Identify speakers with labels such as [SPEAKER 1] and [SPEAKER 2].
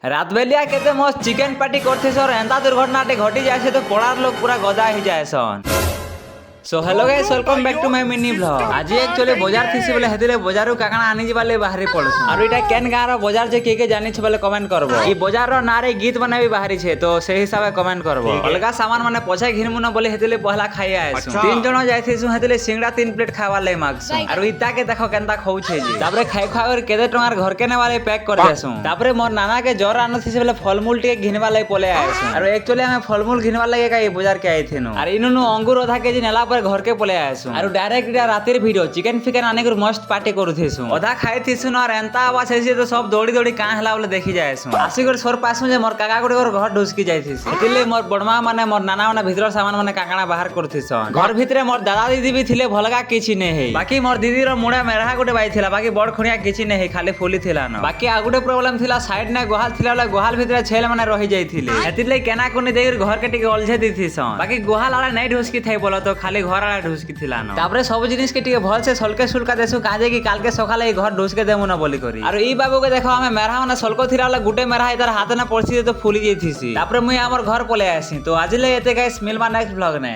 [SPEAKER 1] রাত বেলিয়া কেতে মস্ত চিকেন পার্টি করছিস আর এন্তা দুর্ঘটনাটি ঘটি যাইছে তো পড়ার লোক পুরা গদা হয়ে যায়ছন। So hello guys, welcome back to my mini blog. আজি একচুয়ালি বজার থিসি বলে হেদিলে বজারু কাকানা আনি যাবালে বাহারি পড়ছ। আর এটা কেন গাঁর বজার যে কে জানিছ বলে কমেন্ট করব। এই বজারর নারে গীত বানাবি বাহারিছে তো সেই হিসাবে কমেন্ট করব। অলগা সামান মানে পছাই ঘিনমু না বলে হেদিলে পহলা খাইয়া আইছু। তিন জন যাইছিসু হেদিলে সিংড়া 3 প্লেট খাবার লাই মাগছু। আর ইতাকে দেখো কেনতা খাউছে জি। তারপরে খাই খাওয়ার কেতে টঙ্গার ঘরকে নেবালে প্যাক করে দেছু। তারপরে মোর নানাকে জ্বর আনছিস বলে ফলমূল টিকে ঘিনবা লাই পলে আইছু। আর একচুয়ালি আমি ফলমূল ঘিনবা লাগে এই বজার কে আইথিনু। আর ইনুনু অঙ্গুর অধা কেজি নেলা পরে ঘরকে পলে আইছু। আর ডাইরেক্ট এটা রাতের ভিডিও চিকেন ফিকেন আনেক মস্ত পার্টি করুথিসু। অধা খাইথিসু না আর এন্তা আওয়াজ হইছে তো সব দৌড়ি দৌড়ি কাঁ হেলা বলে দেখি যাইছু। আসি করে সর পাইছু যে মোর কাকা গুড়ি ঘর ঢুসকি যাইথিস। এতিলে মোর বড়মা মানে মোর নানা মানে ভিতর সামান মানে কাকানা বাহার করথিসন। ঘর ভিতরে মোর দাদা দিদি বি থিলে ভলগা কিছু নেই হেই। বাকি মোর দিদির মুড়া মেরহা গুটে বাই থিলা, বাকি বড় খুনিয়া কিছু নেই হেই, খালি ফুলি থিলা ন। বাকি আগুটে প্রবলেম থিলা সাইড না গোহাল থিলা বলে গোহাল ভিতরে ছেলে মানে রহি যাইথিলে। এতিলে কেনা কোনি দেইর ঘরকে টিকে অলঝে দিথিসন। বাকি গোহাল আড়া নাই ঢুসকি থাই বলো তো খালি ঘর আড়া ঢুসকি থিলা ন। তারপরে সব জিনিসকে টিকে ভলসে সলকে সুলকা দেছু কাজে কি কালকে সকালে এই ঘর ঢুসকে দেমু না বলি করি। আর এই বাবুকে দেখো আমি মেরহা মানে সলকো থিলা বলে গুটে মেরহা তার হাতে না পড়ছি তো ফুলি যাইথিসি। তারপরে মুই আমার ঘর পলে আসি। তো আজিলে এতে গাইস মিলবা নেক্সট ব্লগ নে।